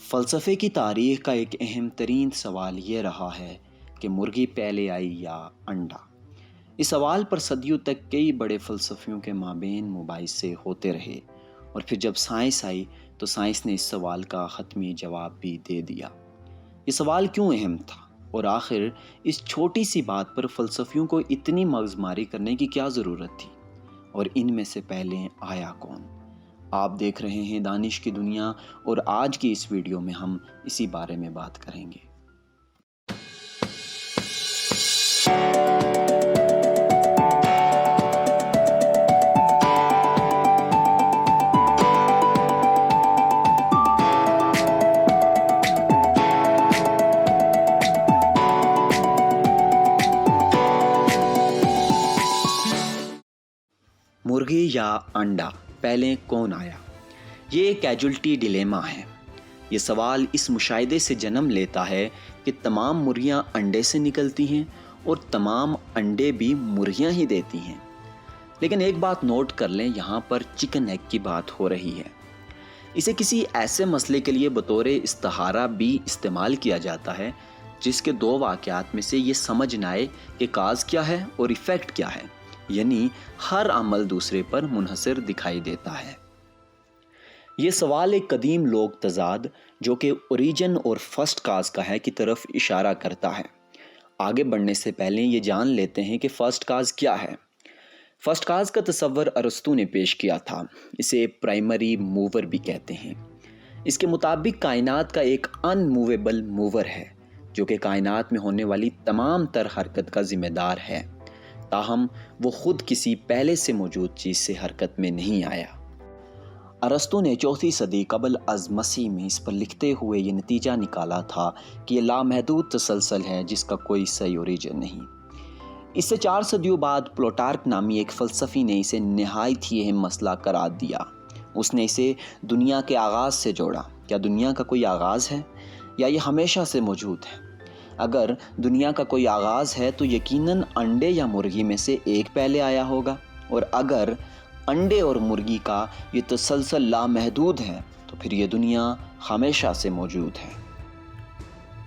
فلسفے کی تاریخ کا ایک اہم ترین سوال یہ رہا ہے کہ مرغی پہلے آئی یا انڈا۔ اس سوال پر صدیوں تک کئی بڑے فلسفیوں کے مابین مباحثے ہوتے رہے، اور پھر جب سائنس آئی تو سائنس نے اس سوال کا حتمی جواب بھی دے دیا۔ یہ سوال کیوں اہم تھا، اور آخر اس چھوٹی سی بات پر فلسفیوں کو اتنی مغز ماری کرنے کی کیا ضرورت تھی، اور ان میں سے پہلے آیا کون؟ آپ دیکھ رہے ہیں دانش کی دنیا، اور آج کی اس ویڈیو میں ہم اسی بارے میں بات کریں گے۔ مرغی یا انڈا، پہلے کون آیا؟ یہ ایک کیجولٹی ڈیلیما ہے۔ یہ سوال اس مشاہدے سے جنم لیتا ہے کہ تمام مرغیاں انڈے سے نکلتی ہیں اور تمام انڈے بھی مرغیاں ہی دیتی ہیں۔ لیکن ایک بات نوٹ کر لیں، یہاں پر چکن ایگ کی بات ہو رہی ہے۔ اسے کسی ایسے مسئلے کے لیے بطور استعارہ بھی استعمال کیا جاتا ہے جس کے دو واقعات میں سے یہ سمجھ نہ آئے کہ کاز کیا ہے اور ایفیکٹ کیا ہے، یعنی ہر عمل دوسرے پر منحصر دکھائی دیتا ہے۔ یہ سوال ایک قدیم لوگ تضاد جو کہ اوریجن اور فرسٹ کاز کا ہے کی طرف اشارہ کرتا ہے۔ آگے بڑھنے سے پہلے یہ جان لیتے ہیں کہ فرسٹ کاز کیا ہے۔ فرسٹ کاز کا تصور ارسطو نے پیش کیا تھا۔ اسے پرائمری موور بھی کہتے ہیں۔ اس کے مطابق کائنات کا ایک ان موویبل موور ہے جو کہ کائنات میں ہونے والی تمام تر حرکت کا ذمہ دار ہے، تاہم وہ خود کسی پہلے سے موجود چیز سے حرکت میں نہیں آیا۔ ارسطو نے 4 صدی قبل از مسیح میں اس پر لکھتے ہوئے یہ نتیجہ نکالا تھا کہ یہ لامحدود تسلسل ہے جس کا کوئی صحیح اوریجن نہیں۔ اس سے 4 صدیوں بعد پلوٹارک نامی ایک فلسفی نے اسے نہایت ہی اہم مسئلہ قرار دیا۔ اس نے اسے دنیا کے آغاز سے جوڑا۔ کیا دنیا کا کوئی آغاز ہے، یا یہ ہمیشہ سے موجود ہے؟ اگر دنیا کا کوئی آغاز ہے تو یقیناً انڈے یا مرغی میں سے ایک پہلے آیا ہوگا، اور اگر انڈے اور مرغی کا یہ تسلسل لامحدود ہے تو پھر یہ دنیا ہمیشہ سے موجود ہے۔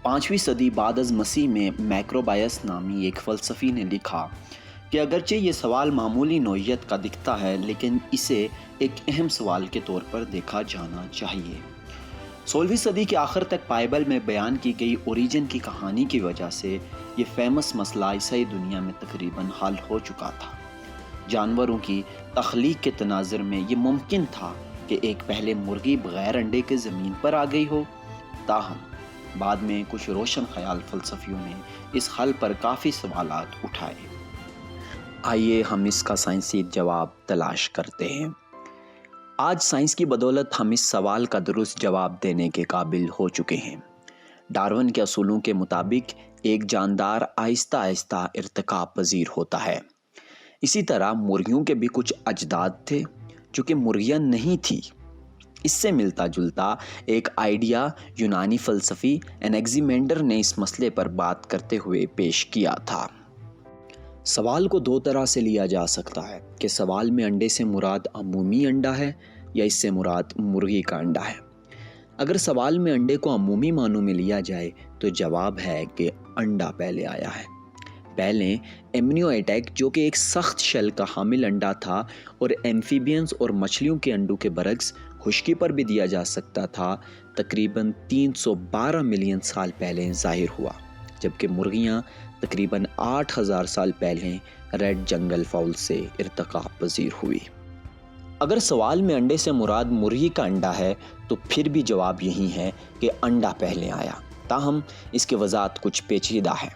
5ویں صدی بعد از مسیح میں میکروبائس نامی ایک فلسفی نے لکھا کہ اگرچہ یہ سوال معمولی نوعیت کا دکھتا ہے لیکن اسے ایک اہم سوال کے طور پر دیکھا جانا چاہیے۔ 16ویں صدی کے آخر تک بائبل میں بیان کی گئی اوریجن کی کہانی کی وجہ سے یہ فیمس مسئلہ عیسائی دنیا میں تقریباً حل ہو چکا تھا۔ جانوروں کی تخلیق کے تناظر میں یہ ممکن تھا کہ ایک پہلے مرغی بغیر انڈے کے زمین پر آ گئی ہو، تاہم بعد میں کچھ روشن خیال فلسفیوں نے اس حل پر کافی سوالات اٹھائے۔ آئیے ہم اس کا سائنسی جواب تلاش کرتے ہیں۔ آج سائنس کی بدولت ہم اس سوال کا درست جواب دینے کے قابل ہو چکے ہیں۔ ڈارون کے اصولوں کے مطابق ایک جاندار آہستہ آہستہ ارتقاء پذیر ہوتا ہے۔ اسی طرح مرغیوں کے بھی کچھ اجداد تھے جو کہ مرغیاں نہیں تھی۔ اس سے ملتا جلتا ایک آئیڈیا یونانی فلسفی انیگزیمینڈر نے اس مسئلے پر بات کرتے ہوئے پیش کیا تھا۔ سوال کو 2 طرح سے لیا جا سکتا ہے کہ سوال میں انڈے سے مراد عمومی انڈا ہے یا اس سے مراد مرغی کا انڈا ہے۔ اگر سوال میں انڈے کو عمومی معنوں میں لیا جائے تو جواب ہے کہ انڈا پہلے آیا ہے۔ پہلے ایمنیو اٹیک جو کہ ایک سخت شل کا حامل انڈا تھا اور ایمفیبینز اور مچھلیوں کے انڈوں کے برعکس خشکی پر بھی دیا جا سکتا تھا، تقریباً 312 ملین سال پہلے ظاہر ہوا، جبکہ مرغیاں تقریباً 8000 سال پہلے ریڈ جنگل فاؤل سے ارتقاء پذیر ہوئی۔ اگر سوال میں انڈے سے مراد مرغی کا انڈا ہے تو پھر بھی جواب یہی ہے کہ انڈا پہلے آیا، تاہم اس کی وضاحت کچھ پیچیدہ ہے۔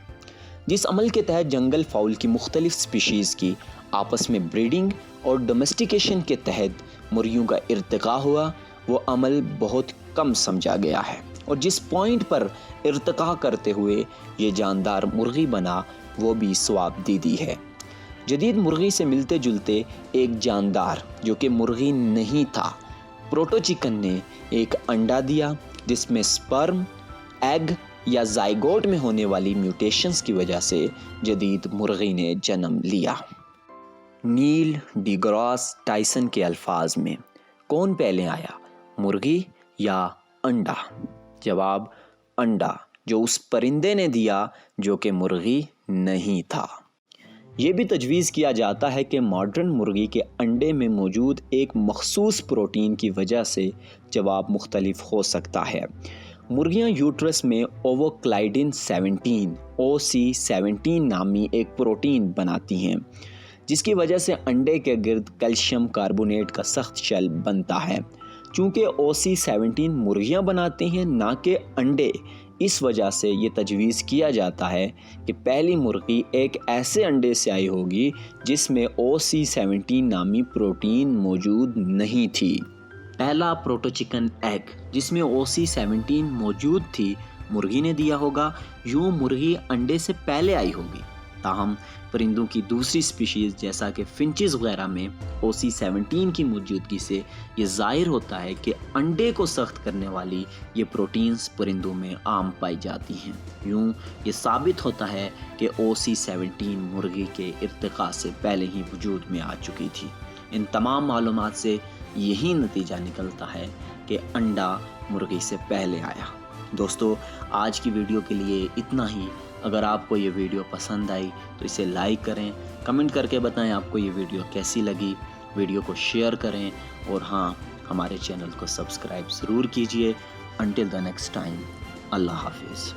جس عمل کے تحت جنگل فاؤل کی مختلف سپیشیز کی آپس میں بریڈنگ اور ڈومیسٹیکیشن کے تحت مرغیوں کا ارتقاء ہوا، وہ عمل بہت کم سمجھا گیا ہے، اور جس پوائنٹ پر ارتقاء کرتے ہوئے یہ جاندار مرغی بنا وہ بھی ثواب دیدی ہے۔ جدید مرغی سے ملتے جلتے ایک جاندار جو کہ مرغی نہیں تھا، پروٹو چکن نے ایک انڈا دیا جس میں سپرم، ایگ یا زائگوٹ میں ہونے والی میوٹیشنز کی وجہ سے جدید مرغی نے جنم لیا۔ نیل ڈی گراس ٹائسن کے الفاظ میں کون پہلے آیا، مرغی یا انڈا؟ جواب انڈا جو اس پرندے نے دیا جو کہ مرغی نہیں تھا۔ یہ بھی تجویز کیا جاتا ہے کہ ماڈرن مرغی کے انڈے میں موجود ایک مخصوص پروٹین کی وجہ سے جواب مختلف ہو سکتا ہے۔ مرغیاں یوٹرس میں اووکلائڈن 17 OC17 نامی ایک پروٹین بناتی ہیں جس کی وجہ سے انڈے کے گرد کیلشیم کاربونیٹ کا سخت شیل بنتا ہے۔ چونکہ OC17 مرغیاں بناتی ہیں نہ کہ انڈے، اس وجہ سے یہ تجویز کیا جاتا ہے کہ پہلی مرغی ایک ایسے انڈے سے آئی ہوگی جس میں OC17 نامی پروٹین موجود نہیں تھی۔ پہلا پروٹو چکن ایگ جس میں OC17 موجود تھی مرغی نے دیا ہوگا، یوں مرغی انڈے سے پہلے آئی ہوگی۔ تاہم پرندوں کی دوسری سپیشیز جیسا کہ فنچز وغیرہ میں OC17 کی موجودگی سے یہ ظاہر ہوتا ہے کہ انڈے کو سخت کرنے والی یہ پروٹینز پرندوں میں عام پائی جاتی ہیں۔ یوں یہ ثابت ہوتا ہے کہ OC17 مرغی کے ارتقاء سے پہلے ہی وجود میں آ چکی تھی۔ ان تمام معلومات سے یہی نتیجہ نکلتا ہے کہ انڈا مرغی سے پہلے آیا۔ دوستو، آج کی ویڈیو کے لیے اتنا ہی۔ اگر آپ کو یہ ویڈیو پسند آئی تو اسے لائک کریں، کمنٹ کر کے بتائیں آپ کو یہ ویڈیو کیسی لگی، ویڈیو کو شیئر کریں اور ہاں، ہمارے چینل کو سبسکرائب ضرور کیجیے۔ انٹل دی نیکسٹ ٹائم، اللہ حافظ۔